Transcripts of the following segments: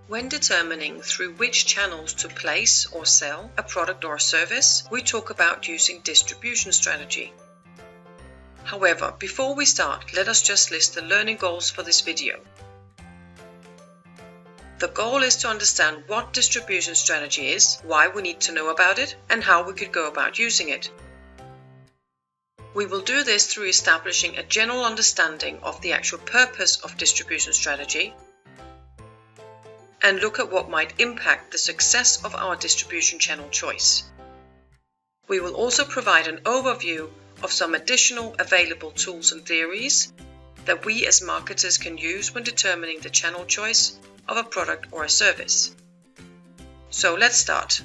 When determining through which channels to place or sell a product or a service, we talk about using distribution strategy. However, before we start, let us just list the learning goals for this video. The goal is to understand what distribution strategy is, why we need to know about it, and how we could go about using it. We will do this through establishing a general understanding of the actual purpose of distribution strategy and look at what might impact the success of our distribution channel choice. We will also provide an overview of some additional available tools and theories that we as marketers can use when determining the channel choice of a product or a service. So let's start.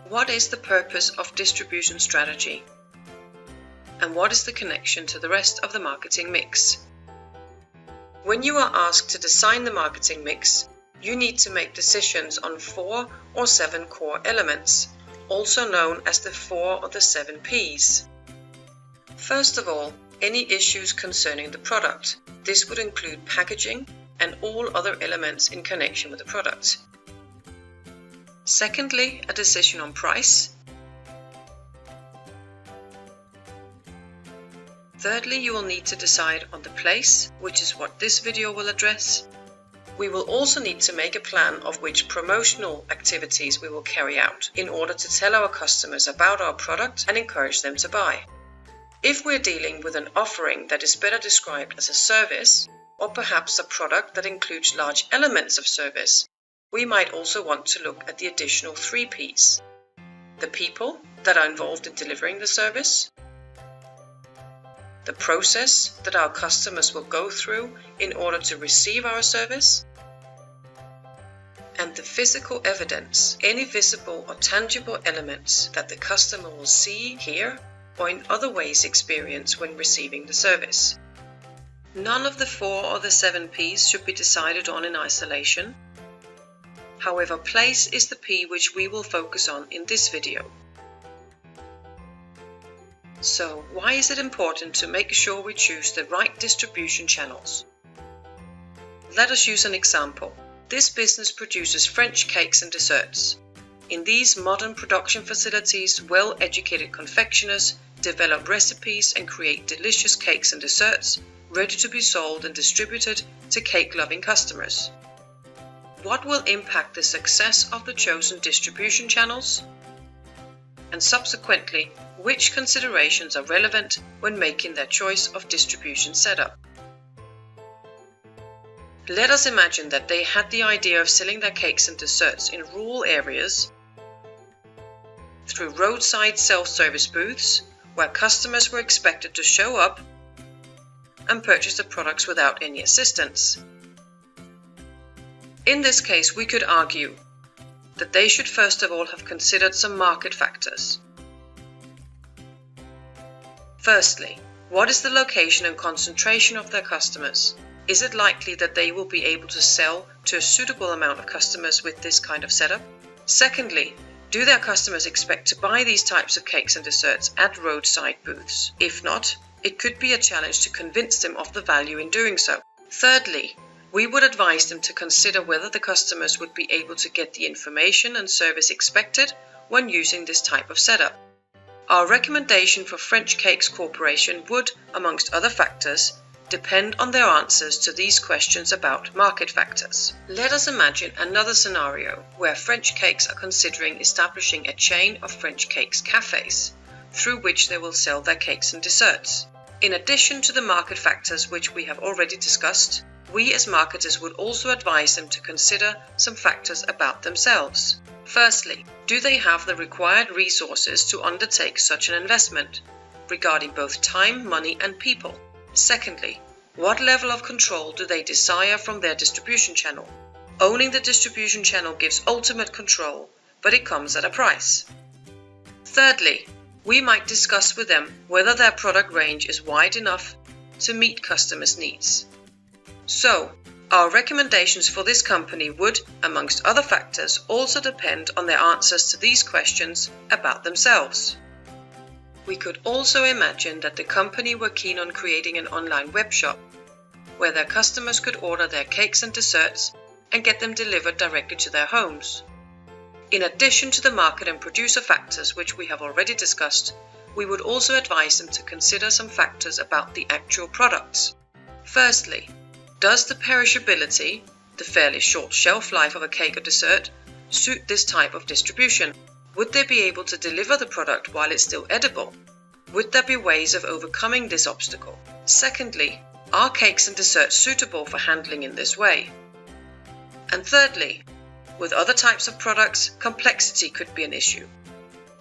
What is the purpose of distribution strategy? And what is the connection to the rest of the marketing mix? When you are asked to design the marketing mix, you need to make decisions on 4 or 7 core elements, also known as the 4 or the 7 Ps. First of all, any issues concerning the product. This would include packaging and all other elements in connection with the product. Secondly, a decision on price. Thirdly, you will need to decide on the place, which is what this video will address. We will also need to make a plan of which promotional activities we will carry out in order to tell our customers about our product and encourage them to buy. If we're dealing with an offering that is better described as a service, or perhaps a product that includes large elements of service, we might also want to look at the additional 3 Ps. The people that are involved in delivering the service, the process that our customers will go through in order to receive our service, and the physical evidence, any visible or tangible elements that the customer will see, hear, or in other ways experience when receiving the service. None of the 4 or the 7 Ps should be decided on in isolation. However, place is the P which we will focus on in this video. So, why is it important to make sure we choose the right distribution channels? Let us use an example. This business produces French cakes and desserts. In these modern production facilities, well-educated confectioners develop recipes and create delicious cakes and desserts ready to be sold and distributed to cake-loving customers. What will impact the success of the chosen distribution channels? And subsequently, which considerations are relevant when making their choice of distribution setup? Let us imagine that they had the idea of selling their cakes and desserts in rural areas through roadside self-service booths where customers were expected to show up and purchase the products without any assistance. In this case, we could argue that they should first of all have considered some market factors. Firstly, what is the location and concentration of their customers? Is it likely that they will be able to sell to a suitable amount of customers with this kind of setup? Secondly, do their customers expect to buy these types of cakes and desserts at roadside booths? If not, it could be a challenge to convince them of the value in doing so. Thirdly, we would advise them to consider whether the customers would be able to get the information and service expected when using this type of setup. Our recommendation for French Cakes Corporation would, amongst other factors, depend on their answers to these questions about market factors. Let us imagine another scenario where French Cakes are considering establishing a chain of French Cakes cafes, through which they will sell their cakes and desserts. In addition to the market factors which we have already discussed, we as marketers would also advise them to consider some factors about themselves. Firstly, do they have the required resources to undertake such an investment, regarding both time, money, and people? Secondly, what level of control do they desire from their distribution channel? Owning the distribution channel gives ultimate control, but it comes at a price. Thirdly, we might discuss with them whether their product range is wide enough to meet customers' needs. So, our recommendations for this company would, amongst other factors, also depend on their answers to these questions about themselves. We could also imagine that the company were keen on creating an online web shop where their customers could order their cakes and desserts and get them delivered directly to their homes. In addition to the market and producer factors which we have already discussed, we would also advise them to consider some factors about the actual products. Firstly, does the perishability, the fairly short shelf life of a cake or dessert, suit this type of distribution? Would they be able to deliver the product while it's still edible? Would there be ways of overcoming this obstacle? Secondly, are cakes and desserts suitable for handling in this way? And thirdly, with other types of products, complexity could be an issue.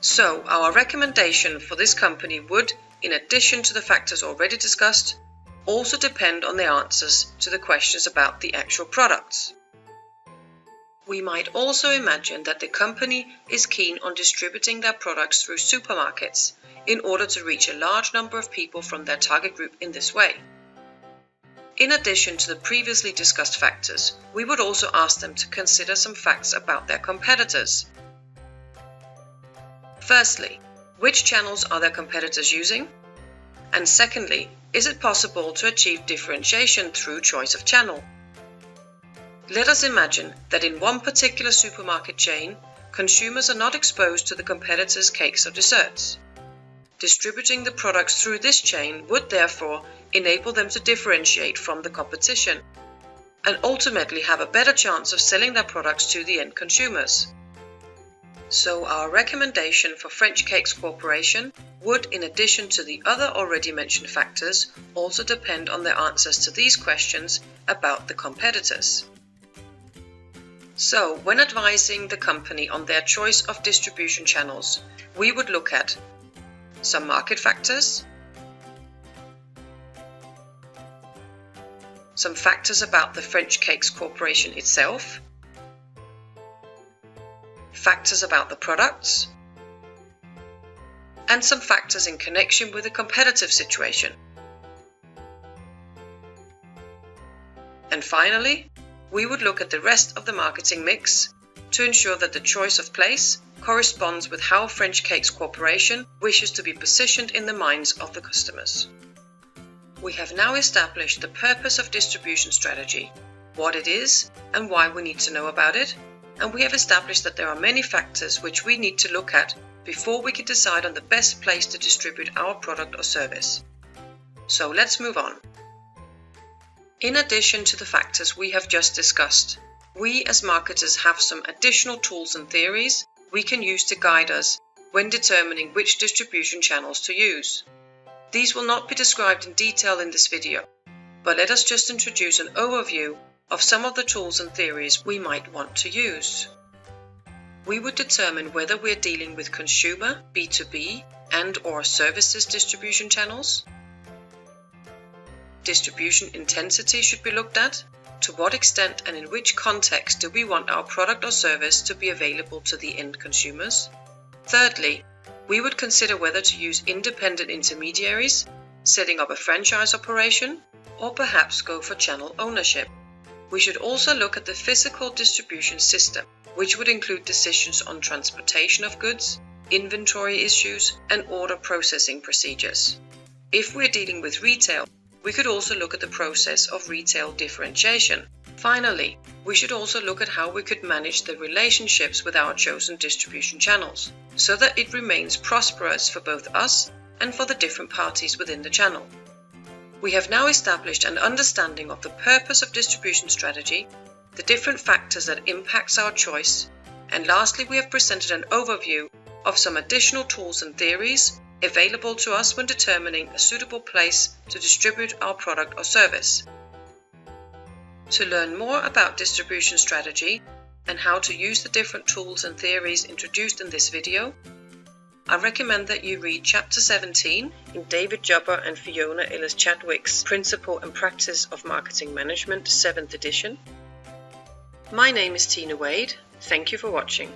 So our recommendation for this company would, in addition to the factors already discussed, also depend on the answers to the questions about the actual products. We might also imagine that the company is keen on distributing their products through supermarkets in order to reach a large number of people from their target group in this way. In addition to the previously discussed factors, we would also ask them to consider some facts about their competitors. Firstly, which channels are their competitors using? And secondly, is it possible to achieve differentiation through choice of channel? Let us imagine that in one particular supermarket chain, consumers are not exposed to the competitors' cakes or desserts. Distributing the products through this chain would therefore enable them to differentiate from the competition and ultimately have a better chance of selling their products to the end consumers. So our recommendation for French Cakes Corporation would, in addition to the other already mentioned factors, also depend on their answers to these questions about the competitors. So, when advising the company on their choice of distribution channels, we would look at some market factors, some factors about the French Cakes Corporation itself, factors about the products, and some factors in connection with the competitive situation. And finally, we would look at the rest of the marketing mix to ensure that the choice of place corresponds with how French Cakes Corporation wishes to be positioned in the minds of the customers. We have now established the purpose of distribution strategy, what it is and why we need to know about it, and we have established that there are many factors which we need to look at before we can decide on the best place to distribute our product or service. So let's move on. In addition to the factors we have just discussed, we as marketers have some additional tools and theories we can use to guide us when determining which distribution channels to use. These will not be described in detail in this video, but let us just introduce an overview of some of the tools and theories we might want to use. We would determine whether we're dealing with consumer, B2B, and/or services distribution channels. Distribution intensity should be looked at. To what extent and in which context do we want our product or service to be available to the end consumers? Thirdly, we would consider whether to use independent intermediaries, setting up a franchise operation, or perhaps go for channel ownership. We should also look at the physical distribution system, which would include decisions on transportation of goods, inventory issues, and order processing procedures. If we're dealing with retail, we could also look at the process of retail differentiation. Finally, we should also look at how we could manage the relationships with our chosen distribution channels, so that it remains prosperous for both us and for the different parties within the channel. We have now established an understanding of the purpose of distribution strategy, the different factors that impacts our choice, and lastly we have presented an overview of some additional tools and theories available to us when determining a suitable place to distribute our product or service. To learn more about distribution strategy and how to use the different tools and theories introduced in this video, I recommend that you read Chapter 17 in David Jubber and Fiona Ellis-Chadwick's Principle and Practice of Marketing Management, 7th edition. My name is Tina Wade. Thank you for watching.